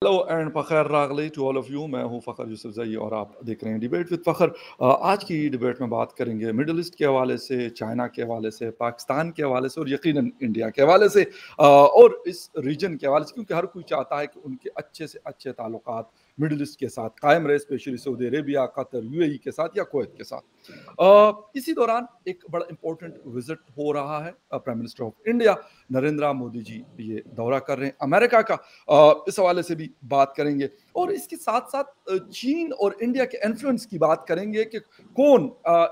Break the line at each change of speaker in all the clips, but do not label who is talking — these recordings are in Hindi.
हेलो एंड फ़खर रागली टू ऑल ऑफ यू। मैं हूं फ़खर यूसुफ़ज़ई और आप देख रहे हैं डिबेट विद फ़खर। आज की डिबेट में बात करेंगे मिडल ईस्ट के हवाले से, चाइना के हवाले से, पाकिस्तान के हवाले से और यकीनन इंडिया के हवाले से, और इस रीजन के हवाले से, क्योंकि हर कोई चाहता है कि उनके अच्छे से अच्छे ताल्लुकात मिडल ईस्ट के साथ कायम रहे, specially Saudi Arabia, Qatar, UAE के साथ या कुवैत के साथ। इसी दौरान एक बड़ा इंपॉर्टेंट विजिट हो रहा है। Prime minister of India Narendra Modi ji ये दौरा कर रहे हैं अमेरिका का। इस हवाले से भी बात करेंगे और इसके साथ साथ चीन और इंडिया के इन्फ्लुएंस की बात करेंगे कि कौन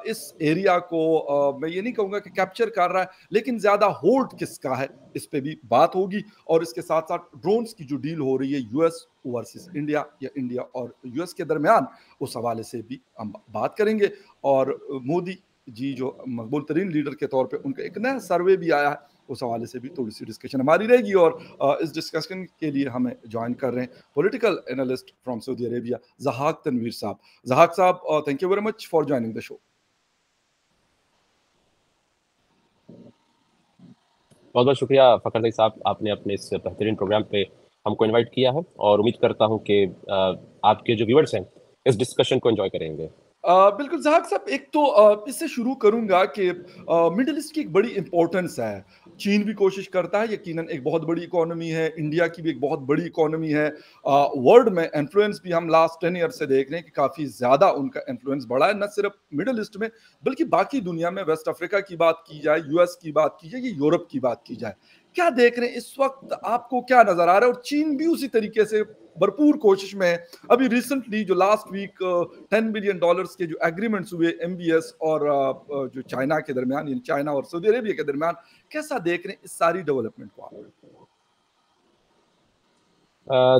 इस एरिया को, मैं ये नहीं कहूंगा कि कैप्चर कर रहा है, लेकिन ज्यादा होल्ड किसका है, इस पे भी बात होगी। और इसके साथ साथ ड्रोन्स की जो डील हो रही है यूएस वर्सेस इंडिया या इंडिया और यूएस के दरमियान, उस हवाले से भी हम बात करेंगे। और मोदी जी जो मकबूल तरीन लीडर के तौर पे उनका एक नया सर्वे भी आया है, उस हवाले से भी थोड़ी सी डिस्कशन हमारी रहेगी। और इस डिस्कशन के लिए हमें ज्वाइन कर रहे हैं political analyst from Saudi Arabia Zahak Tanveer sahab. Zahak sahab, thank you very much for joining the show.
बहुत बहुत शुक्रिया फ़खर भाई साहब, आपने अपने इस बेहतरीन प्रोग्राम पे हमको इनवाइट किया है और उम्मीद करता हूँ कि आपके जो व्यूअर्स हैं इस डिस्कशन को एंजॉय करेंगे।
बिल्कुल ज़हाक साहब, एक तो इससे शुरू करूंगा कि मिडिल ईस्ट की एक बड़ी इंपॉर्टेंस है। चीन भी कोशिश करता है, यकीनन एक बहुत बड़ी इकोनॉमी है, इंडिया की भी एक बहुत बड़ी इकोनॉमी है। वर्ल्ड में इन्फ्लुएंस भी हम लास्ट 10 ईयर से देख रहे हैं कि काफ़ी ज़्यादा उनका इन्फ्लुएंस बढ़ा है, न सिर्फ मिडिल ईस्ट में बल्कि बाकी दुनिया में। वेस्ट अफ्रीका की बात की जाए, यूएस की बात की जाए, या यूरोप की बात की जाए, क्या देख रहे हैं इस वक्त, आपको क्या नजर आ रहा है? और चीन भी उसी तरीके से भरपूर कोशिश में है। अभी रिसेंटली जो लास्ट वीक $10 बिलियन के जो एग्रीमेंट्स हुए एमबीएस और जो चाइना के दरमियान, यानी चाइना और सऊदी अरेबिया के दरमियान, कैसा देख रहे हैं इस सारी डेवलपमेंट को आप?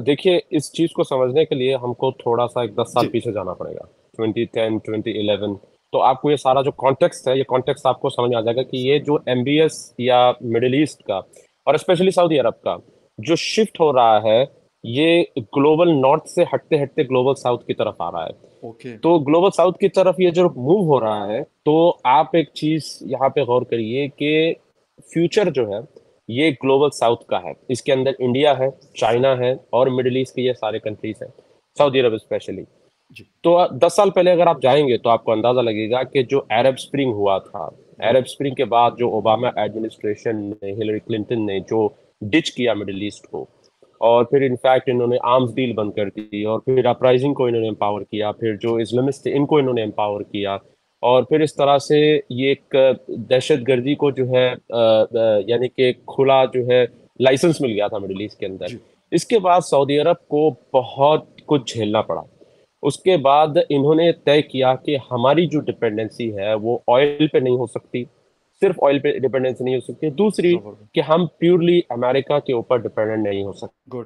देखिए, इस चीज़ को समझने के लिए हमको थोड़ा सा एक 10 साल
जी।
पीछे जाना पड़ेगा, 2010, 2011। तो आपको ये सारा जो कॉन्टेक्स्ट है, ये कॉन्टेक्स्ट आपको समझ में आ जाएगा कि ये जो एमबीएस या मिडिल ईस्ट का और स्पेशली सऊदी अरब का जो शिफ्ट हो रहा है, ये ग्लोबल नॉर्थ से हटते-हटते ग्लोबल साउथ की तरफ आ रहा है।
ओके।
तो ग्लोबल साउथ की तरफ ये जो मूव हो रहा है, तो आप एक चीज़ यहाँ पे गौर करिए कि फ्यूचर जो है, ये ग्लोबल साउथ का है। इसके अंदर इंडिया है, चाइना है और मिडल ईस्ट के ये सारे कंट्रीज़ हैं, सऊदी अरब स्पेशली।
जी।
तो 10 साल पहले अगर आप जाएँगे तो आपको अंदाज़ा लगेगा कि जो अरब स्प्रिंग हुआ था, अरब
गुड।
स्प्रिंग के बाद जो ओबामा एडमिनिस्ट्रेशन ने, हिलरी क्लिंटन ने जो डिच किया मिडल ईस्ट को, और फिर इनफैक्ट इन्होंने आर्म्स डील बंद कर दी और फिर अपराइजिंग को इन्होंने एम्पावर किया, फिर जो इस्लामिस्ट थे इनको इन्होंने एम्पावर किया और फिर इस तरह से ये एक दहशतगर्दी को जो है यानी कि खुला जो है लाइसेंस मिल गया था मिडल ईस्ट के अंदर।
जी।
इसके बाद सऊदी अरब को बहुत कुछ झेलना पड़ा। उसके बाद इन्होंने तय किया कि हमारी जो डिपेंडेंसी है वो ऑयल पे नहीं हो सकती, सिर्फ ऑयल पे डिपेंडेंसी नहीं हो सकती। दूसरी
जबरदस्त।
कि हम प्योरली अमेरिका के ऊपर डिपेंडेंट नहीं हो सकते।
गुड।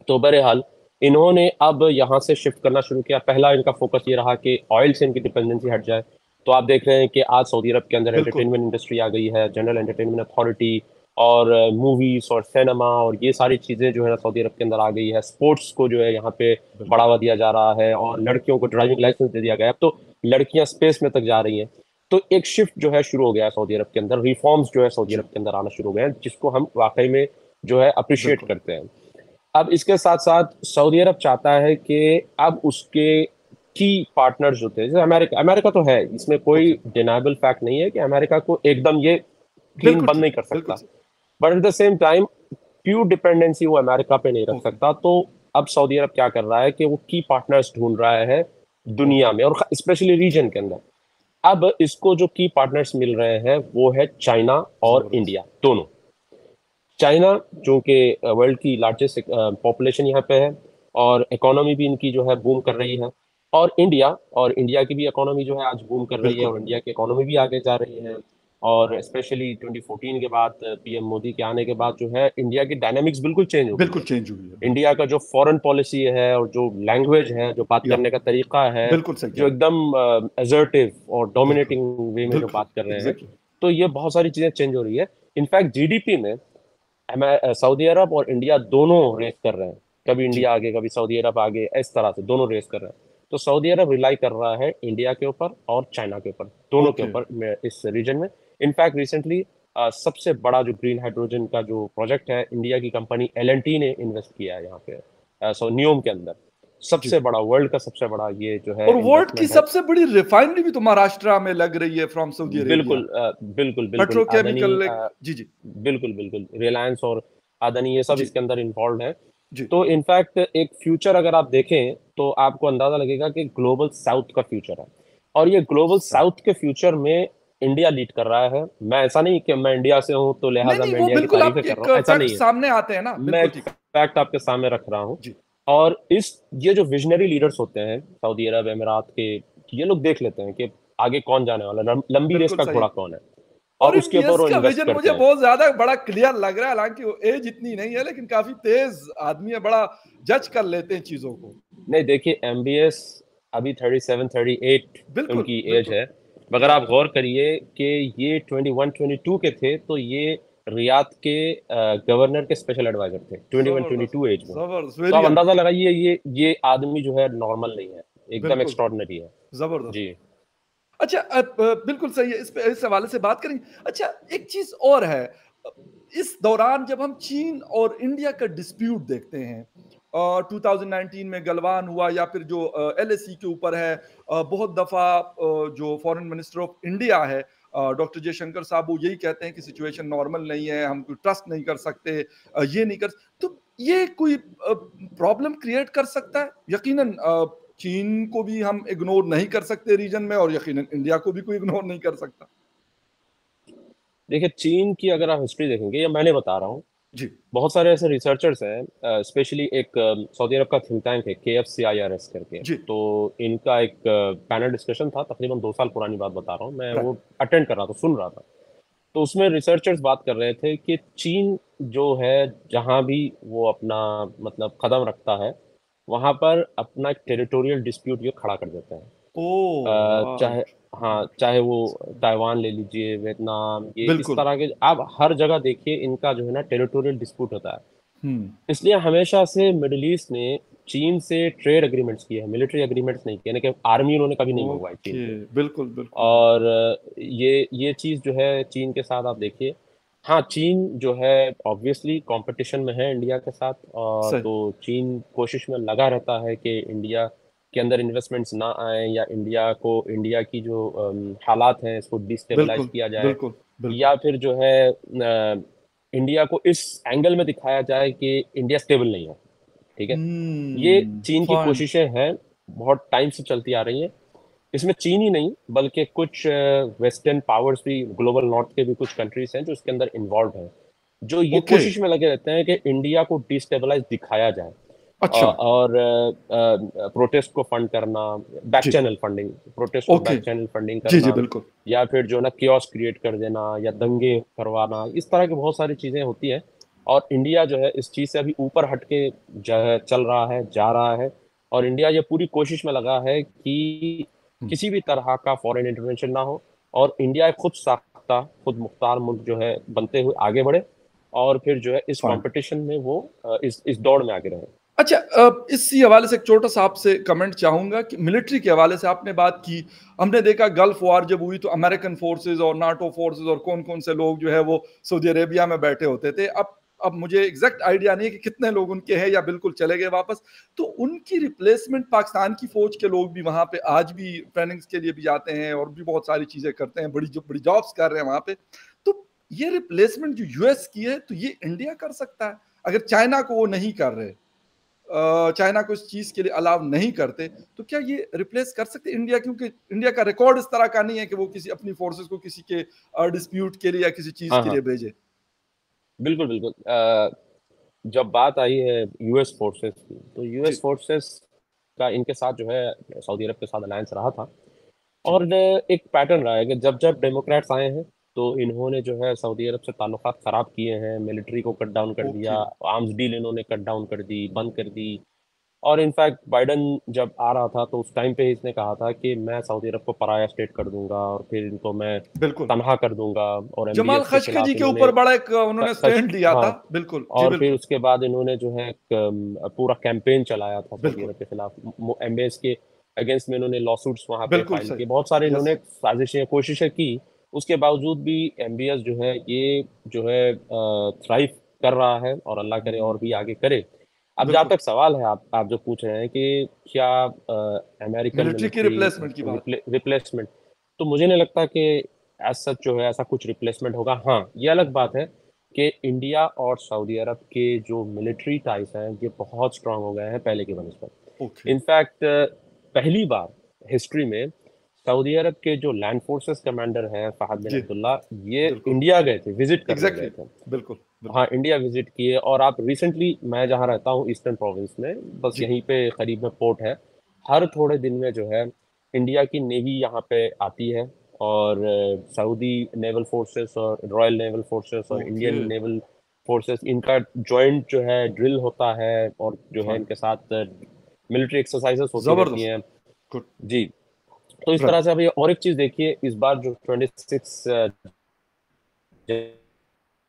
तो बहरहाल इन्होंने अब यहाँ से शिफ्ट करना शुरू किया। पहला इनका फोकस ये रहा कि ऑयल से इनकी डिपेंडेंसी हट जाए। तो आप देख रहे हैं कि आज सऊदी अरब के अंदर
बिल्कुल।
एंटरटेनमेंट इंडस्ट्री आ गई है, जनरल एंटरटेनमेंट अथॉरिटी और मूवीज और सिनेमा और ये सारी चीज़ें जो है ना सऊदी अरब के अंदर आ गई है। स्पोर्ट्स को जो है यहाँ पे
बिल्कुल।
बढ़ावा दिया जा रहा है और लड़कियों को ड्राइविंग लाइसेंस दे दिया गया है। अब तो लड़कियां स्पेस में तक जा रही हैं। तो एक शिफ्ट जो है शुरू हो गया है सऊदी अरब के अंदर, रिफॉर्म्स जो है सऊदी
जी।
अरब के अंदर आना शुरू हो गए हैं, जिसको हम वाकई में जो है अप्रिशिएट
बिल्कुल।
करते हैं। अब इसके साथ-साथ सऊदी अरब चाहता है कि अब उसके की पार्टनर्स जो थे, जैसे अमेरिका अमेरिका तो है, इसमें कोई
ओके।
डिनायबल फैक्ट नहीं है कि अमेरिका को एकदम ये क्लीन
बिल्कुल
बंद
ठीक
नहीं
है,
कर
बिल्कुल
सकता।
सही।
But at the same time pure dependency वो अमेरिका पे नहीं रख
ओके।
सकता। तो अब सऊदी अरब क्या कर रहा है कि वो की पार्टनर्स ढूँढ रहा है दुनिया
ओके।
में और ख स्पेशली रीजन के अंदर। अब इसको जो की पार्टनर्स मिल रहे हैं, वो है चाइना और
जबरदस्त।
इंडिया, दोनों। चाइना जो कि वर्ल्ड की लार्जेस्ट पॉपुलेशन यहाँ पे है और इकोनॉमी भी इनकी जो है बूम कर रही है, और इंडिया की भी इकोनॉमी जो है आज बूम कर रही है
बिल्कुल।
और इंडिया की इकोनॉमी भी आगे जा रही है। और स्पेशली 2014 के बाद पीएम मोदी के आने के बाद जो है इंडिया की डायनामिक्स बिल्कुल चेंज हो गई
बिल्कुल
है।
चेंज हुई है, बिल्कुल।
इंडिया का जो फॉरेन पॉलिसी है और जो लैंग्वेज है, जो बात
या
करने का तरीका है,
बिल्कुल सही कह
जो
रहे हैं।
एकदम असर्टिव और
बिल्कुल।
डोमिनेटिंग वे में जो
बिल्कुल।
बात कर रहे हैं,
एग्जैक्टली।
तो ये बहुत सारी चीजें चेंज हो रही है। इनफैक्ट जीडीपी में सऊदी अरब और इंडिया दोनों रेस कर रहे हैं। कभी
जी।
इंडिया आगे, कभी सऊदी अरब आगे, इस तरह से दोनों रेस कर रहे हैं। तो सऊदी अरब रिलाई कर रहा है इंडिया के ऊपर और चाइना के ऊपर, दोनों के
ओके।
ऊपर इस रीजन में। इनफैक्ट रिसेंटली सबसे बड़ा जो ग्रीन हाइड्रोजन का जो प्रोजेक्ट है, इंडिया की कंपनी एल&टी ने इन्वेस्ट किया है यहाँ पे, सो नियोम के अंदर।
जी।
सबसे बड़ा, वर्ल्ड का सबसे बड़ा ये जो है
और वर्ल्ड की
इन्वेस्टमेंट है।
सबसे बड़ी रिफाइनरी भी तो महाराष्ट्र में लग रही है फ्रॉम सऊदी अरेबिया।
बिल्कुल, बिल्कुल, बिल्कुल, अदानी,
पेट्रोकेमिकल एक जी, जी,
बिल्कुल, बिल्कुल, रिलायंस और अदानी ये सब
जी,
इसके अंदर इन्वॉल्व है।
जी।
तो इनफैक्ट एक फ्यूचर अगर आप देखें, तो आपको अंदाजा लगेगा कि ग्लोबल साउथ का फ्यूचर है, और ये ग्लोबल
सा
साउथ के फ्यूचर में इंडिया लीड कर रहा है। मैं ऐसा नहीं कि मैं इंडिया से हूं तो
नहीं,
लिहाजा
नहीं,
मैं
वो
इंडिया की
बिल्कुल
तारीफें
आपके
कर
एक
रहा हूँ, ऐसा
फैक्ट
नहीं है।
सामने आते हैं ना,
मैं
बिल्कुल ठीक।
फैक्ट आपके सामने रख रहा हूँ।
जी,
और ये जो विजनरी लीडर्स होते हैं सऊदी अरब, अमीरात के, ये लोग देख लेते हैं कि आगे कौन जाने वाला है, लंबी रेस
बिल्कुल
का
सही।
घोड़ा कौन है, और
और
उसके ऊपर
एमबीएस
वो
का
इन्वेस्ट
विजन
करते
मुझे
हैं।
बहुत ज्यादा बड़ा क्लियर लग रहा है, हालांकि वो एज इतनी नहीं है, लेकिन काफी तेज आदमी है, बड़ा जज कर लेते हैं चीजों को।
नहीं, देखिए, एमबीएस अभी 37-38
बिल्कुल,
उनकी एज
बिल्कुल।
है, मगर
जी।
आप गौर करिए कि ये 21-22 के थे, तो ये रियाद के गवर्नर के स्पेशल एडवाइजर थे 21-22 एज
जबरदस्त,
में।
जबरदस्त,
तो
वेरी
आप अंदाजा
अमेजिंग।
लगाइए, ये आदमी जो है नॉर्मल नहीं है, एकदम
बिल्कुल,
एक्स्ट्रॉर्डिनरी है।
जबरदस्त।
जी।
अच्छा, बिल्कुल सही है, इस हवाले से बात करेंगे। अच्छा, एक चीज़ और है, अ, इस दौरान जब हम चीन और इंडिया का डिस्प्यूट देखते हैं, 2019 में गलवान हुआ, या फिर जो एलएसी के ऊपर है, बहुत दफ़ा जो फॉरेन मिनिस्टर ऑफ इंडिया है, डॉक्टर जयशंकर साहब, वो यही कहते हैं कि सिचुएशन नॉर्मल नहीं है, हम कोई ट्रस्ट नहीं कर सकते, ये नहीं कर, तो ये कोई प्रॉब्लम क्रिएट कर सकता है? यकीनन चीन को भी हम इग्नोर नहीं कर सकते रीजन में, और यकीनन इंडिया को भी कोई इग्नोर नहीं कर सकता।
देखिए, चीन की अगर आप हिस्ट्री देखेंगे, या मैंने बता रहा हूँ,
जी,
बहुत सारे ऐसे रिसर्चर्स हैं, स्पेशली एक सऊदी अरब का थिंक टैंक है KFCIRS करके।
जी,
तो इनका एक पैनल डिस्कशन था, तकरीबन 2 साल पुरानी बात बता रहा हूँ मैं,
राइट।
वो अटेंड कर रहा था, सुन रहा था। तो उसमें रिसर्चर्स बात कर रहे थे कि चीन जो है, जहाँ भी वो अपना मतलब कदम रखता है, वहाँ पर अपना एक टेरिटोरियल डिस्प्यूट ये खड़ा कर देता है।
ओह!
चाहे,
राइट,
हाँ,
राइट।
चाहे वो ताइवान ले लीजिए, वियतनाम, ये इस
बिल्कुल।
तरह के आप हर जगह देखिए, इनका जो है ना टेरिटोरियल डिस्प्यूट होता है।
हुँ।
इसलिए हमेशा से मिडिल ईस्ट ने चीन से ट्रेड एग्रीमेंट्स किए हैं, मिलिट्री एग्रीमेंट्स नहीं किए, यानी कि आर्मी उन्होंने कभी नहीं मंगवाई चीन
ओके,
से।
बिल्कुल, बिल्कुल, बिल्कुल।
और ये चीज़ जो है चीन के साथ आप देखिए, हाँ, चीन जो है ऑब्वियसली कंपटीशन में है इंडिया के साथ, और
सही,
तो चीन कोशिश में लगा रहता है कि इंडिया के अंदर इन्वेस्टमेंट्स ना आए, या इंडिया की जो हालात हैं इसको डिस्टेबलाइज
बिल्कुल,
किया जाए,
बिल्कुल, बिल्कुल।
या फिर जो है इंडिया को इस एंगल में दिखाया जाए कि इंडिया स्टेबल नहीं है। ठीक है, ये चीन की
फाइन।
कोशिशें हैं, बहुत टाइम से चलती आ रही हैं। इसमें चीन ही नहीं, बल्कि कुछ वेस्टर्न पावर्स भी, ग्लोबल नॉर्थ के भी कुछ कंट्रीज हैं जो इसके अंदर इन्वॉल्व हैं, जो ये
ओके,
कोशिश में लगे रहते हैं कि इंडिया को डिस्टेबलाइज दिखाया जाए,
अच्छा,
और प्रोटेस्ट को फंड करना, बैक
जी,
चैनल फंडिंग, प्रोटेस्ट को
ओके।
बैक चैनल फंडिंग
जी, जी,
करना,
बिल्कुल।
या फिर जो ना कियोस्क क्रिएट कर देना, या दंगे करवाना, इस तरह की बहुत सारी चीजें होती हैं। और इंडिया जो है इस चीज से अभी ऊपर हट के जो है चल रहा है, जा रहा है, और इंडिया ये पूरी कोशिश में लगा है कि
हुँ।
किसी भी तरह का फॉरेन इंटरवेंशन ना हो, और इंडिया एक खुद साख्ता, खुद मुख्तार मुल्क जो है बनते हुए आगे बढ़े, और फिर जो है इस
फाइन।
कंपटीशन में वो इस दौड़ में आगे रहे।
अच्छा, इसी हवाले से एक छोटा-सा आपसे कमेंट चाहूँगा कि मिलिट्री के हवाले से आपने बात की। हमने देखा गल्फ वॉर जब हुई तो अमेरिकन फोर्सेज़ और नाटो फोर्सेज़ और कौन-कौन से लोग जो है वो सऊदी अरेबिया में बैठे होते थे। अब मुझे एग्ज़ैक्ट आइडिया नहीं है कि कितने लोग उनके हैं या बिल्कुल चले गए वापस। तो उनकी रिप्लेसमेंट पाकिस्तान की फ़ौज के लोग भी वहाँ पे आज भी ट्रेनिंग्स के लिए भी जाते हैं और भी बहुत सारी चीज़ें करते हैं, बड़ी जॉब्स कर रहे हैं वहाँ पे। तो ये रिप्लेसमेंट जो यूएस की है, तो ये इंडिया कर सकता है? अगर चाइना को वो नहीं कर रहे, चाइना को इस चीज के लिए अलाउ नहीं करते, तो क्या ये रिप्लेस कर सकते इंडिया? क्योंकि इंडिया का रिकॉर्ड इस तरह का नहीं है कि वो किसी अपनी फोर्सेस को किसी के डिस्प्यूट के लिए या किसी चीज
हाँ,
के लिए
हाँ,
भेजे।
बिल्कुल, बिल्कुल। जब बात आई है यूएस फोर्सेस की, तो
जी,
यूएस फोर्सेस का इनके साथ जो है सऊदी अरब के साथ अलायंस रहा था,
जी।
और एक पैटर्न रहा है कि जब जब डेमोक्रेट्स आए हैं, तो इन्होंने जो है सऊदी अरब से ताल्लुकात खराब किए हैं, मिलिट्री को कट डाउन कर दिया,
ओके,
आर्म्स डील इन्होंने कट डाउन कर दी, बंद कर दी। और इनफैक्ट बाइडन जब आ रहा था, तो उस टाइम पे इसने कहा था कि मैं सऊदी अरब को पराया स्टेट कर दूंगा, और फिर इनको मैं
बिल्कुल।
तनहा कर दूंगा, और
जमाल
एमबीएस के
खशखजी
खिलाफ
के
इन्होंने
ऊपर बड़ा एक उन्होंने
कश
स्टैंड लिया
हाँ,
था। बिल्कुल, जी
और फिर
बिल्कुल,
उसके बाद इन्होंने जो है एक पूरा कैंपेन चलाया था सऊदी
बिल्कुल,
अरब के खिलाफ, एमबीएस के अगेंस्ट में इन्होंने लॉ सूट्स वहाँ पे
बिल्कुल
फाइल
सही।
किए, बहुत सारे
यस,
इन्होंने साजिशें, कोशिशें की, उसके बावजूद भी एमबीएस जो है ये जो है थ्राइव कर रहा है, और अल्लाह करे और भी आगे करे। अब जहाँ
बिल्कुल।
तक सवाल है आप जो पूछ रहे हैं कि क्या अमेरिकन
मिलिट्री की
मिलिट्री
रिप्लेसमेंट की बात।
रिप्लेसमेंट, तो मुझे नहीं लगता कि एज सच जो है ऐसा कुछ रिप्लेसमेंट होगा। हाँ, ये अलग बात है कि इंडिया और सऊदी अरब के जो मिलिट्री टाइज हैं ये बहुत स्ट्रांग हो गए हैं पहले की बनस्पत।
ओके।
इनफैक्ट पहली बार हिस्ट्री में सऊदी अरब के जो लैंड फोर्सेस कमांडर हैं फहद बिन
जी,
अब्दुल्ला, ये
बिल्कुल।
इंडिया गए थे, विजिट करने गए
एग्ज़ैक्टली।
थे।
बिल्कुल,
हाँ,
बिल्कुल।
इंडिया विजिट किए। और आप रिसेंटली, मैं जहाँ रहता हूँ ईस्टर्न प्रोविंस में, बस
जी,
यहीं पे करीब में पोर्ट है, हर थोड़े दिन में जो है इंडिया की नेवी यहाँ पे आती है, और सऊदी नेवल फोर्सेस और रॉयल नेवल फोर्सेस और
ओके,
इंडियन नेवल फोर्सेस, इनका जॉइंट जो है ड्रिल होता है, और जो है
फाइन।
इनके साथ मिलिट्री एक्सरसाइजेस होती रहती
ज़बरदस्त।
हैं।
गुड।
जी। तो इस तरह
राइट।
से अभी और एक चीज देखिए, इस बार जो 26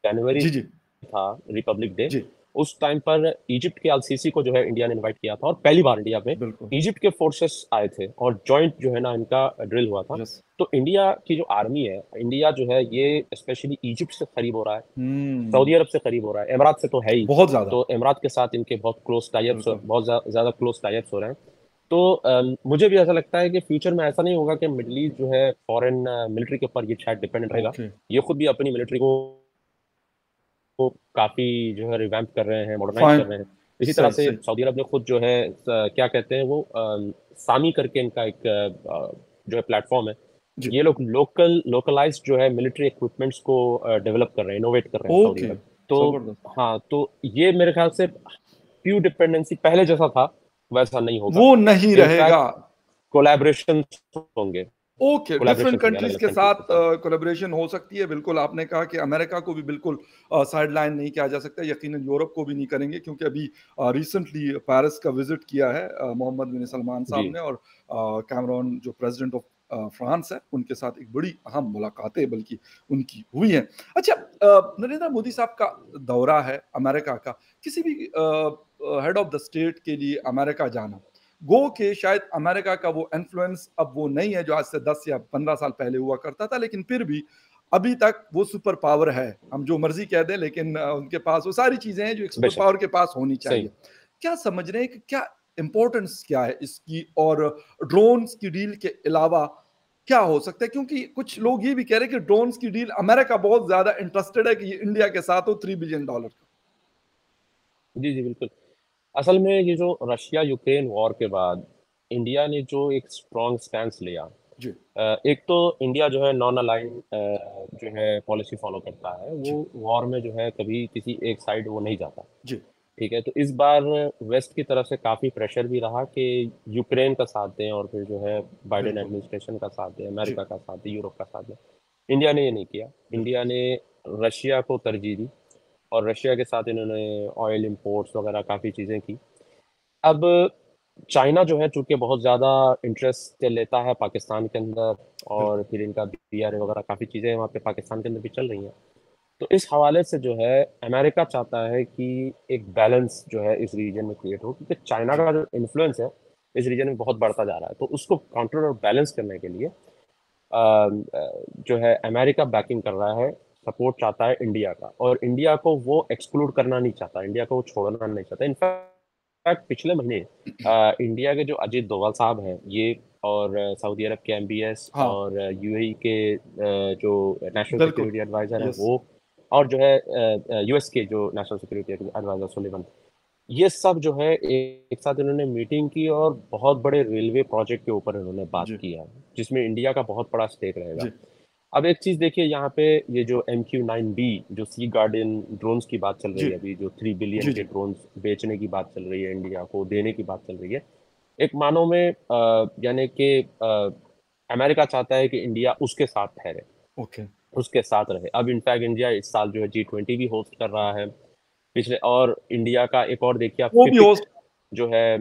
जनवरी
जी, जी,
था, रिपब्लिक डे,
जी,
उस टाइम पर इजिप्ट के अलसीसी को जो है इंडिया ने इनवाइट किया था, और पहली बार इंडिया में
बिल्कुल।
इजिप्ट के फोर्सेस आए थे, और जॉइंट जो है ना इनका ड्रिल हुआ था।
यस।
तो इंडिया की जो आर्मी है, इंडिया जो है ये स्पेशली इजिप्ट से करीब हो रहा है,
हुँ,
सऊदी अरब से करीब हो रहा है, इमरात से तो है ही।
बहुत ज़्यादा।
तो इमरात के साथ इनके बहुत क्लोज टाइप्स,
बिल्कुल।
बहुत ज्यादा क्लोज टाइप्स हो रहे हैं। तो मुझे भी ऐसा लगता है कि फ्यूचर में ऐसा नहीं होगा कि मिडल ईस्ट जो है फॉरेन मिलिट्री के ऊपर ये शायद डिपेंडेंट रहेगा।
ओके,
ये खुद भी अपनी मिलिट्री को काफी जो है रिवैम्प कर रहे हैं, मॉडर्नाइज
फाइन।
कर रहे हैं। इसी तरह
सही,
से
सही।
सऊदी अरब ने खुद जो है क्या कहते हैं वो सामी करके इनका एक जो है प्लेटफॉर्म है।
जी,
ये लोग लोकलाइज्ड जो है मिलिट्री इक्विपमेंट्स को डेवलप कर रहे हैं, इनोवेट कर रहे हैं सऊदी
ओके,
अरब। तो
ज़बरदस्त।
हाँ, तो ये मेरे ख्याल से प्यू डिपेंडेंसी पहले जैसा था वैसा नहीं होगा।
वो नहीं रहेगा।
इनफैक्ट कोलैबोरेशन होंगे,
ओके,
कोलैबोरेशन
डिफरेंट
होंगे अलग
कंट्रीज़
अलग
के
कंट्रीज
साथ
के साथ।
कोलैबोरेशन हो सकती है, बिल्कुल आपने कहा कि अमेरिका को भी बिल्कुल साइडलाइन नहीं किया जा सकता, यकीनन यूरोप को भी नहीं करेंगे क्योंकि अभी रिसेंटली पेरिस का विज़िट किया है मोहम्मद बिन सलमान साहब
जी
ने और कैमरॉन जो प्रेसिडेंट ऑफ फ्रांस है, उनके साथ एक बड़ी अहम मुलाकातें बल्कि उनकी हुई हैं। अच्छा नरेंद्र मोदी साहब का दौरा है अमेरिका का, किसी भी हेड ऑफ द स्टेट के लिए अमेरिका जाना गो के शायद अमेरिका का वो इन्फ्लुएंस अब वो नहीं है जो आज से 10 या 15 साल पहले हुआ करता था, लेकिन फिर भी अभी तक वो सुपर पावर है। हम जो मर्जी कह दें लेकिन उनके पास वो सारी चीजें हैं जो एक सुपर
बेशक
पावर के पास होनी
सही।
चाहिए। क्या समझ रहे हैं कि क्या इंपॉर्टेंस क्या है इसकी और ड्रोन्स की डील के अलावा क्या हो सकता है? क्योंकि कुछ लोग ये भी कह रहे हैं कि ड्रोन्स की डील अमेरिका बहुत ज्यादा इंटरेस्टेड है कि ये इंडिया के साथ हो $3 बिलियन का।
जी जी बिल्कुल। असल में ये जो रशिया यूक्रेन वॉर के बाद इंडिया ने जो एक स्ट्रॉन्ग स्टैंस लिया,
जी,
एक तो इंडिया जो है नॉन अलाइन जो है पॉलिसी फॉलो करता है, वो
जी,
वॉर में जो है कभी किसी एक साइड वो नहीं जाता।
जी,
ठीक है, तो इस बार वेस्ट की तरफ से काफ़ी प्रेशर भी रहा कि यूक्रेन का साथ दें, और फिर जो है बाइडेन
बिल्कुल।
एडमिनिस्ट्रेशन का साथ दें,
जी,
अमेरिका का साथ दें, यूरोप का साथ दें। इंडिया ने ये नहीं किया। इंडिया
बिल्कुल।
ने रशिया को तरजीह दी, और रशिया के साथ इन्होंने ऑयल इंपोर्ट्स वगैरह काफ़ी चीज़ें की। अब चाइना जो है चूँकि बहुत ज़्यादा इंटरेस्ट लेता है पाकिस्तान के अंदर, और
बिल्कुल।
फिर इनका बीआरए वगैरह काफ़ी चीज़ें वहाँ पे पाकिस्तान के अंदर भी चल रही हैं। तो इस हवाले से जो है अमेरिका चाहता है कि एक बैलेंस जो है इस रीजन में क्रिएट हो, क्योंकि चाइना
जी,
का जो इन्फ्लुएंस है इस रीजन में बहुत बढ़ता जा रहा है। तो उसको काउंटर और बैलेंस करने के लिए जो है अमेरिका बैकिंग कर रहा है, सपोर्ट चाहता है इंडिया का, और इंडिया को वो एक्सक्लूड करना नहीं चाहता, इंडिया को वो छोड़ना नहीं चाहता। इनफैक्ट पिछले महीने इंडिया के जो अजीत डोभाल साहब हैं ये, और सऊदी अरब के एमबीएस,
हाँ,
और यूएई के जो नेशनल
बिल्कुल।
सिक्योरिटी एडवाइजर हैं
यस।
वो, और जो है यूएस के जो नेशनल सिक्योरिटी एडवाइजर सुलिवन, ये सब जो है एक साथ इन्होंने मीटिंग की, और बहुत बड़े रेलवे प्रोजेक्ट के ऊपर इन्होंने बात
जी,
किया, जिसमें इंडिया का बहुत बड़ा स्टेक रहेगा।
जी,
अब एक चीज देखिए यहाँ पे, ये जो MQ-9B जो सी गार्डियन ड्रोन्स की बात चल रही
जी,
है, अभी जो 3 बिलियन
जी,
के
जी,
ड्रोन्स बेचने की बात चल रही है, इंडिया को देने की बात चल रही है, एक मानों में यानी कि अमेरिका चाहता है कि इंडिया उसके साथ ठहरे,
ओके।
उसके साथ रहे। अब इनफैक्ट इंडिया इस साल जो है G20 भी होस्ट कर रहा है पिछले, और इंडिया का एक और देखिए आप
वो भी
फिपिक
होस्ट।
जो है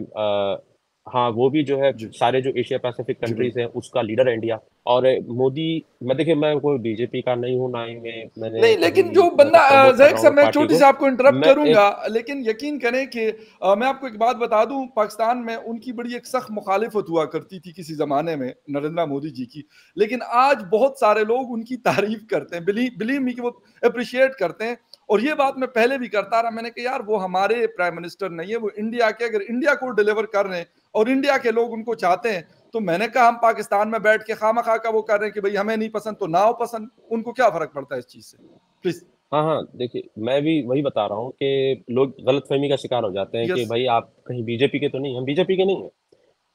हाँ, वो भी जो है
जी,
सारे जो एशिया पैसिफिक
जी,
कंट्रीज़
बिल्कुल।
हैं उसका लीडर है इंडिया। और मोदी, मैं देखिए मैं कोई बीजेपी का नहीं हूँ, ना ही मैंने
नहीं, लेकिन
कभी
जो बंदा
मतलब प्रमोट कर
ज़ाहिर
रहा
सा
हूँ
मैं
पार्टी
छोटी
को।
सी आपको इंटरप्ट
मैं
करूँगा,
एक
लेकिन यकीन करें कि मैं आपको एक बात बता दूँ, पाकिस्तान में उनकी बड़ी एक सख्त मुखालिफत हुआ करती थी किसी ज़माने में नरेंद्र मोदी जी की। लेकिन आज बहुत सारे लोग उनकी तारीफ़ करते हैं, बिलीव मी कि वो एप्रिशिएट करते हैं। और ये बात मैं पहले भी करता रहा, मैंने कहा यार वो हमारे प्राइम मिनिस्टर नहीं है, वो इंडिया के, अगर इंडिया को डिलीवर कर रहे हैं और इंडिया के लोग उनको चाहते हैं, तो मैंने कहा हम पाकिस्तान में बैठ के खामखा का वो कर रहे हैं कि भाई हमें नहीं पसंद तो ना हो पसंद, उनको क्या फ़र्क पड़ता है इस चीज़ से? प्लीज़।
हाँ, हाँ, देखिए मैं भी वही बता रहा हूँ कि लोग गलतफ़हमी का शिकार हो जाते हैं कि
यस,
भाई आप कहीं बीजेपी के तो नहीं हैं, हम बीजेपी के नहीं हैं।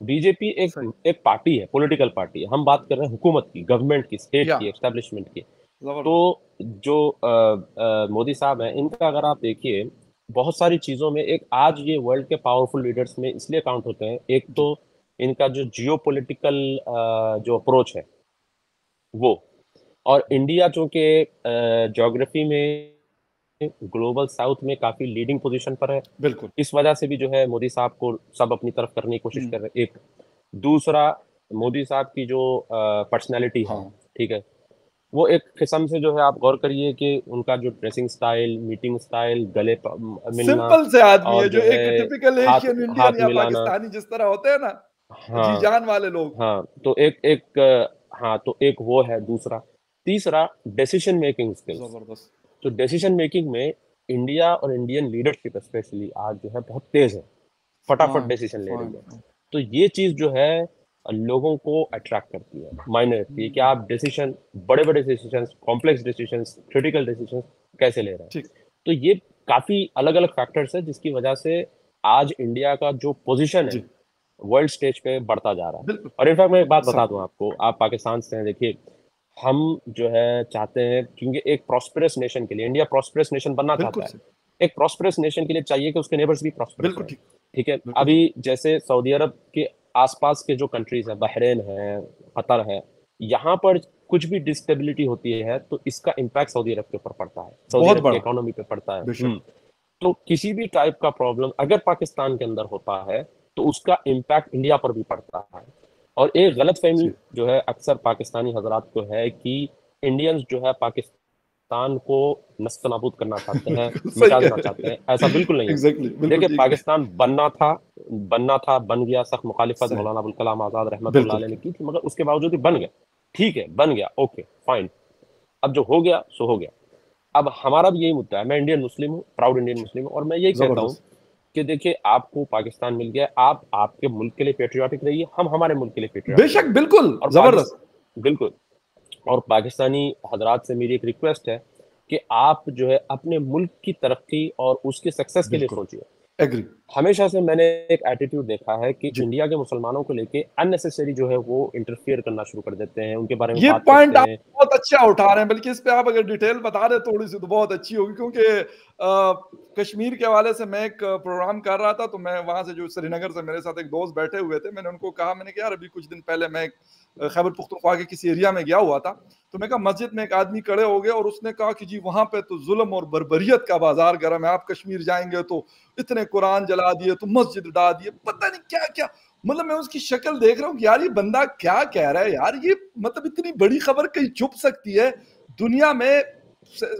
बीजेपी एक
सही।
एक पार्टी है, पॉलिटिकल पार्टी है। हम बात कर रहे हैं हुकूमत की, गवर्नमेंट की, स्टेट
या
की, एस्टेब्लिशमेंट की।
ज़बरदस्त।
तो जो मोदी साहब हैं, इनका अगर आप देखिए, बहुत सारी चीज़ों में एक आज ये वर्ल्ड के पावरफुल लीडर्स में इसलिए काउंट होते हैं। एक
जी,
तो इनका जो जियोपॉलिटिकल जो अप्रोच है, वो। और इंडिया चूँकि ज्योग्राफी में ग्लोबल साउथ में काफ़ी लीडिंग पोज़ीशन पर है।
बिल्कुल।
इस वजह से भी जो है मोदी साहब को सब अपनी तरफ करने की कोशिश
हुँ,
कर रहे हैं, एक। दूसरा, मोदी साहब की जो पर्सनैलिटी है,
हाँ।
ठीक है? वो एक किस्म से जो है आप गौर करिए कि उनका जो ड्रेसिंग स्टाइल, मीटिंग स्टाइल, गले मिलना
सिंपल से आदमी है
और
जो
जो
एक
है
टिपिकल
हाथ
एशियन इंडियन
हाथ
या
मिलाना।
पाकिस्तानी जिस तरह होते हैं ना, जी
हाँ,
जान वाले लोग।
हाँ, तो हाँ, तो एक वो है दूसरा। तीसरा, डिसीजन मेकिंग स्किल्स।
ज़बरदस्त।
तो डिसीजन मेकिंग में इंडिया और इंडियन लीडरशिप स्पेशली आज जो है बहुत तेज़ है, फटाफट
फाइन,
डिसीजन ले रही
फाइन,
है।
फाइन।
तो ये चीज़ जो है लोगों को अट्रैक्ट करती है, मायने रखती है कि
हुँ,
आप डिसीजन, बड़े-बड़े decisions, complex decisions, critical decisions कैसे ले रहे हैं।
ठीक।
तो ये काफ़ी अलग-अलग फैक्टर्स हैं जिसकी वजह से आज इंडिया का जो पोज़ीशन है,
जी,
वर्ल्ड स्टेज पे बढ़ता जा रहा है।
बिल्कुल,
और इनफैक्ट मैं एक बात बता
सही।
दूँ आपको, आप पाकिस्तान से हैं, देखिए हम जो है चाहते हैं, क्योंकि एक प्रॉस्पेरस नेशन के लिए, इंडिया प्रॉस्पेरस नेशन बनना चाहता
बिल्कुल
है।
सही।
एक प्रॉस्पेरस नेशन के लिए चाहिए कि उसके नेबर्स भी प्रॉस्पेरस
बिल्कुल
रहें,
ठीक,
ठीक है?
बिल्कुल ठीक।
अभी जैसे सऊदी अरब के आस-पास के जो कंट्रीज़ हैं, बहरीन है, कतर है, यहाँ पर कुछ भी डिस्टेबिलिटी होती है, तो इसका इम्पैक्ट सऊदी अरब के ऊपर पड़ता है, सऊदी
बहुत
अरब की
बड़ा,
इकोनॉमी पे पड़ता है।
बेशक।
तो किसी भी टाइप का प्रॉब्लम अगर पाकिस्तान के अंदर होता है, तो उसका इम्पैक्ट इंडिया पर भी पड़ता है। और एक गलतफ़हमी
जी,
जो है अक्सर पाकिस्तानी हज़रात को है कि इंडियंस जो है पाकिस्तान को नस्त-ए-नाबूद करना चाहते हैं,
बिल्कुल सही
मिटा
कह
देना
रहे
चाहते हैं।
हैं।
ऐसा बिल्कुल नहीं है।
एग्ज़ैक्टली, बिल्कुल
देखिए
ठीक है।
पाकिस्तान बनना था, बन गया, सख्त मुखालिफत
सही,
मौलाना अबुल कलाम आज़ाद रहमतुल्लाह
बिल्कुल
अलैह ने
ठीक।
की थी, मगर उसके बावजूद भी बन गया। ठीक है, बन गया, ओके, फाइन। अब जो हो गया, सो हो गया। अब हमारा भी यही मुद्दा है, मैं इंडियन मुस्लिम हूँ, प्राउड इंडियन
जी,
मुस्लिम हूँ, और मैं यही कहता हूँ
ज़बरदस्त।
कि देखिए आपको पाकिस्तान मिल गया, आप आपके मुल्क के लिए पैट्रियोटिक रहिए, हम हमारे मुल्क के लिए पैट्रियोटिक
बेशक,
रहेंगे।
बिल्कुल,
और
ज़बरदस्त।
बिल्कुल। और पाकिस्तानी हज़रात से मेरी एक रिक्वेस्ट है कि आप जो है अपने मुल्क की तरक्की और उसकी सक्सेस के लिए
बिल्कुल,
सोचिए।
एग्री।
हमेशा से मैंने एक एटीट्यूड देखा है कि
जी।
इंडिया के मुसलमानों को लेके अननेसेसरी जो है वो इंटरफियर करना शुरू कर देते हैं, उनके बारे में
ये
बात
पॉइंट
करते
आप
हैं।
बहुत अच्छा उठा रहे हैं, बल्कि इस पे आप अगर डिटेल बता दें थोड़ी-सी तो बहुत अच्छी होगी, क्योंकि कश्मीर के हवाले से मैं एक प्रोग्राम कर रहा था, तो मैं वहाँ से जो श्रीनगर से मेरे साथ एक दोस्त बैठे हुए थे, मैंने उनको कहा, मैंने कहा यार अभी कुछ दिन पहले मैं खैबर पख्तूनख्वा के किसी एरिया में गया हुआ था, तो मैं कहा मस्जिद में एक आदमी खड़े हो गए और उसने कहा कि जी वहाँ पे तो जुल्म और बर्बरियत का बाज़ार गर्म है, आप कश्मीर जाएँगे तो इतने कुरान जला दिए, तो मस्जिद उड़ा दिए, पता नहीं क्या-क्या। मतलब मैं उसकी शक्ल देख रहा हूँ कि यार ये बंदा क्या कह रहा है यार, ये मतलब इतनी बड़ी खबर कहीं छुप सकती है दुनिया में,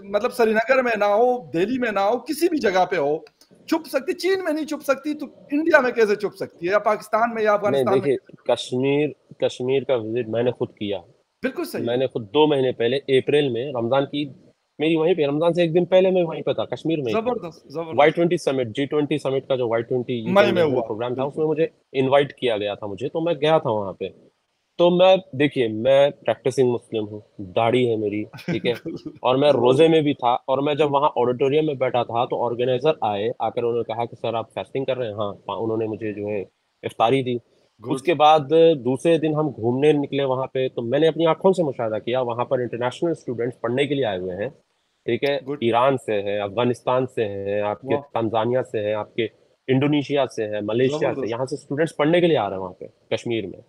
मतलब श्रीनगर में ना हो, दिल्ली में ना हो, किसी भी जगह पे हो, छुप सकती, चीन में नहीं छुप सकती तो इंडिया में कैसे छुप सकती है, या पाकिस्तान में या
नहीं
अफगानिस्तान में
देखिए,
कैसे?
कश्मीर कश्मीर का विज़िट मैंने खुद किया।
बिल्कुल सही है।
मैंने खुद 2 महीने पहले अप्रैल में रमज़ान की ईद मेरी वहीं पे, रमज़ान से 1 दिन पहले मैं वहीं पे था, कश्मीर में ही था।
जबरदस्त,
वाई
जबरदस्त।
20 समिट, G20 समिट का जो वाई 20 यूके
मई में
मैनेजमेंट
हुआ,
प्रोग्राम था,
बिल्कुल।
उसमें मुझे इनवाइट किया गया था मुझे, तो मैं गया था वहाँ पे। तो मैं देखिए, मैं प्रैक्टिसिंग मुस्लिम हूँ, दाढ़ी है मेरी, ठीक है? और मैं रोज़े
जबरदस्त।
में भी था, और मैं जब वहाँ ऑडिटोरियम में बैठा था, तो ऑर्गेनाइज़र आए, आकर उन्होंने कहा कि सर आप फास्टिंग कर रहे हैं? हाँ, उन्होंने मुझे जो है इफ्तारी दी।
गुड,
उसके बाद दूसरे दिन हम घूमने निकले वहाँ पे, तो मैंने अपनी आँखों से मुशाहिदा किया, वहाँ पर इंटरनेशनल स्टूडेंट्स पढ़ने के लिए आए हुए हैं, ठीक है?
गुड।
ईरान से हैं, अफ़गानिस्तान से हैं, आपके
वाह,
तंज़ानिया से हैं, आपके इंडोनेशिया से हैं, मलेशिया से,
जबरदस्त।
यहाँ से स्टूडेंट्स पढ़ने के लिए आ रहे हैं वहाँ पे, कश्मीर में।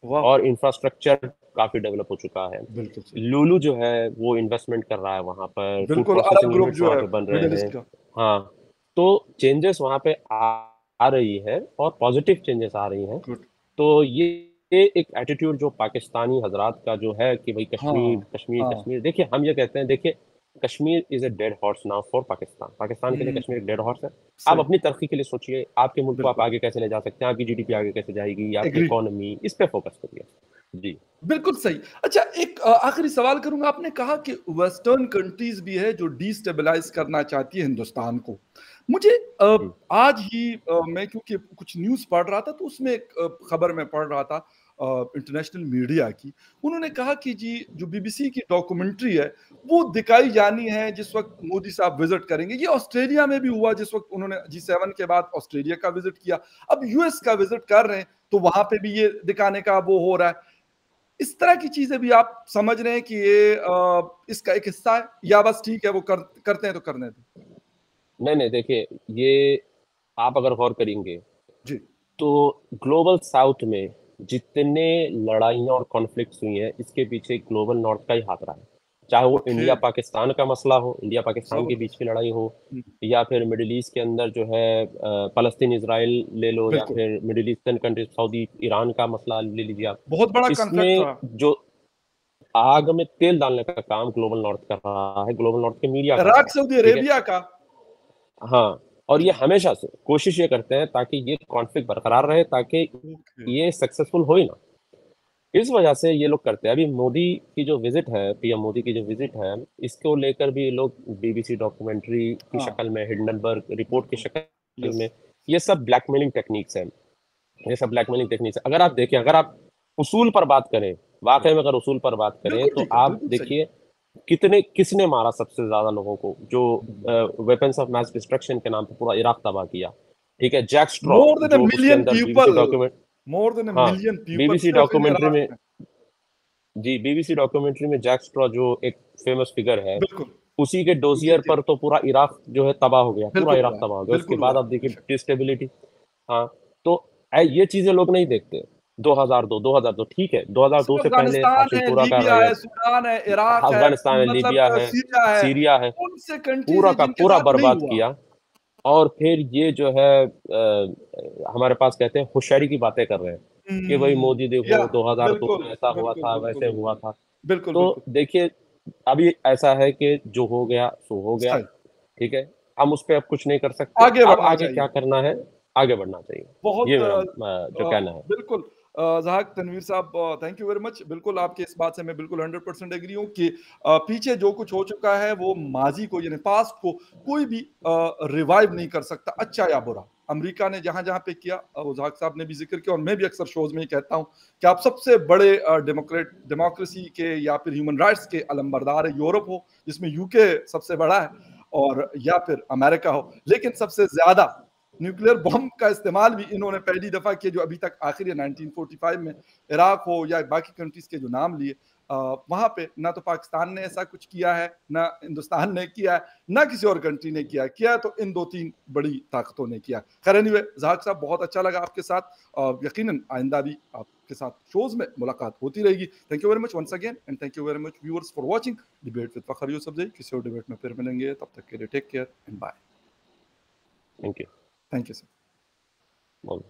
वाह,
और इंफ्रास्ट्रक्चर काफ़ी डेवलप हो चुका है।
बिल्कुल सही।
लुलु जो है वो इन्वेस्टमेंट कर रहा है वहाँ पर, फूड
बिल्कुल, अरब
प्रोसेसिंग
ग्रुप
यूनिट्स
जो
वहाँ
है
पे बन रहे
मिडल
हैं।
ईस्ट का।
हाँ, तो चेंजेस वहाँ पे आ आ रही है और पॉजिटिव चेंजेस आ रही हैं।
गुड।
तो ये एक एटीट्यूड जो पाकिस्तानी हजरात का जो है कि भाई कश्मीर
हाँ,
कश्मीर
हाँ।
कश्मीर, देखिए हम ये कहते हैं, देखिए Kashmir is a dead horse now for Pakistan. Pakistan के लिए
हुँ,
कश्मीर एक डेड हॉर्स है। आप
सही,
अपनी तरक्की के लिए सोचिए, आपके मुल्क को आप
बिल्कुल,
आगे कैसे ले जा सकते हैं, आपकी जीडीपी आगे कैसे जाएगी, आपकी
एग्री।
इकोनॉमी, इस पे फोकस करिए। जी।
बिल्कुल सही। अच्छा, एक आखिरी सवाल करूँगा, आपने कहा कि वेस्टर्न कंट्रीज़ भी है जो डिस्टेबलाइज़ करना चाहती है हिंदुस्तान को। मुझे
जी।
आज ही मैं क्योंकि कुछ न्यूज़ पढ़ रहा था तो उसमें एक खबर मैं पढ़ रहा था इंटरनेशनल मीडिया की। उन्होंने कहा कि जी जो बीबीसी की डॉक्यूमेंट्री है, वो दिखाई जानी है जिस वक़्त मोदी साहब विज़िट करेंगे। ये ऑस्ट्रेलिया में भी हुआ जिस वक़्त उन्होंने G7 के बाद ऑस्ट्रेलिया का विज़िट किया। अब यूएस का विज़िट कर रहे हैं, तो वहाँ पे भी ये दिखाने का वो हो रहा है। इस तरह की चीज़ें भी आप समझ रहे हैं कि ये इसका एक हिस्सा है या बस ठीक है वो करते हैं तो करने दें?
नहीं नहीं, देखिए ये आप अगर गौर करेंगे
जी,
तो ग्लोबल साउथ में जितने लड़ाइयाँ और कॉन्फ्लिक्ट्स हुई हैं, इसके पीछे ग्लोबल नॉर्थ का ही हाथ रहा है। चाहे वो
ओके,
इंडिया पाकिस्तान का मसला हो, इंडिया पाकिस्तान के बीच
ज़बरदस्त।
की लड़ाई हो,
हुँ,
या फिर मिडल ईस्ट के अंदर जो है फ़लस्तीन इज़राइल ले लो, या
बिल्कुल,
फिर middle eastern countries Saudi Iran का मसला ले लीजिए आप।
बहुत बड़ा कॉन्फ्लिक्ट
इसमें
रहा।
जो आग में तेल डालने का काम ग्लोबल नॉर्थ कर रहा है, ग्लोबल नॉर्थ के मीडिया कर रहा
इराक,
है,
सऊदी
ठीक है?
अरेबिया का।
हाँ, और ये
जी,
हमेशा से कोशिश ये करते हैं ताकि ये कॉन्फ्लिक्ट बरकरार रहे, ताकि
ओके,
ये सक्सेसफुल हो ही ना। इस वजह से ये लोग करते हैं। अभी मोदी की जो विजिट है, पीएम मोदी की जो विजिट है, इसको लेकर भी ये लोग बीबीसी डॉक्यूमेंट्री की
हाँ,
शक्ल में, हिंडनबर्ग रिपोर्ट की
बिल्कुल,
शक्ल
यस,
में, ये सब ब्लैकमेलिंग टेक्निक्स हैं। ये सब ब्लैकमेलिंग टेक्निक्स है। अगर आप देखें, अगर आप उसूल पर बात करें, वाकई में अगर उसूल पर बात करें,
बिल्कुल
तो
ठीक है,
आप
बिल्कुल सही।
देखिए किसने मारा सबसे ज्यादा लोगों को, जो वेपन्स ऑफ मैस डिस्ट्रक्शन के नाम पे पूरा इराक तबाह किया, ठीक है? Jack Straw,
more than a
जो उसके
मिलियन
अंदर BBC
people,
document,
more than a
हाँ,
मिलियन पीपल
बीबीसी
सिर्फ इन
डॉक्यूमेंट्री
इराक
में,
में।
जी, बीबीसी डॉक्यूमेंट्री में जैक स्ट्रॉ जो एक फेमस फिगर है,
बिल्कुल,
उसी के
उसी
डोजियर
के
पर तो पूरा इराक जो है तबाह हो गया, पूरा
बिल्कुल
इराक
हुआ है,
तबाह हो गया। उसके
बिल्कुल
बाद
हुआ
आप
है,
देखिए
बेशक।
डिस्टेबिलिटी। हाँ, तो ये चीजें लोग नहीं देखते। 2002 ठीक है, 2002 से पहले
अफ़गानिस्तान है,
आशिलपुरा का
लीबिया है,
रैयत,
सूडान है, इराक है,
अफगानिस्तान है,
मतलब
लीबिया है,
सीरिया है,
सीरिया है,
कौन से कंट्रीज़
पूरा
हैं
का
जिनके
पूरा
साथ नहीं
बर्बाद
हुआ?
किया। और फिर ये जो है हमारे पास कहते हैं होशियारी की बातें कर रहे हैं कि भाई
हुँ,
मोदी
या
देखो 2002
बिल्कुल,
में ऐसा हुआ
बिल्कुल,
था,
बिल्कुल,
वैसे हुआ
बिल्कुल।
था।
बिल्कुल,
तो
बिल्कुल,
देखिए, अभी ऐसा है कि जो हो गया सो हो गया,
सही,
ठीक है? हम उस पे अब कुछ नहीं कर सकते।
आगे
अब
बढ़ना
आगे
चाहिए।
क्या करना है? आगे बढ़ना चाहिए।
बहुत
ये मेरा जो कहना है।
बिल्कुल ज़हाक तनवीर साहब, थैंक यू वेरी मच। बिल्कुल आपकी इस बात से मैं बिल्कुल 100% एग्री हूँ कि पीछे जो कुछ हो चुका है वो माज़ी को यानी पास्ट को कोई भी रिवाइव नहीं कर सकता, अच्छा या बुरा। अमेरिका ने जहाँ-जहाँ पे किया वो ज़हाक साहब ने भी ज़िक्र किया और मैं भी अक्सर शोज़ में ही कहता हूँ कि आप सबसे बड़े डेमोक्रेसी के या फिर ह्यूमन राइट्स के अलंबरदार यूरोप हो, जिसमें यूके सबसे बड़ा है और या फिर अमेरिका हो। लेकिन सबसे ज़्यादा न्यूक्लियर बॉम्ब का इस्तेमाल भी इन्होंने पहली दफ़ा किया जो अभी तक आखिर 1945 में इराक हो या बाकी कंट्रीज़ के जो नाम लिए वहाँ पे ना तो पाकिस्तान ने ऐसा कुछ किया है, ना हिंदुस्तान ने किया है, ना किसी और कंट्री ने किया है। किया है तो इन 2-3 बड़ी ताकतों ने किया है। खैर एनीवे ज़हाक साहब बहुत अच्छा लगा आपके साथ यकीनन आइंदा भी आपके साथ शोज़ में मुलाकात होती रहेगी। Thank you very much once again and thank you very much viewers for watching debate with Fakhar Yusufzai. किसी और डिबेट में फिर मिलेंगे, तब तक के लिए take care and bye.
Thank you.
Thank you sir.
बहुत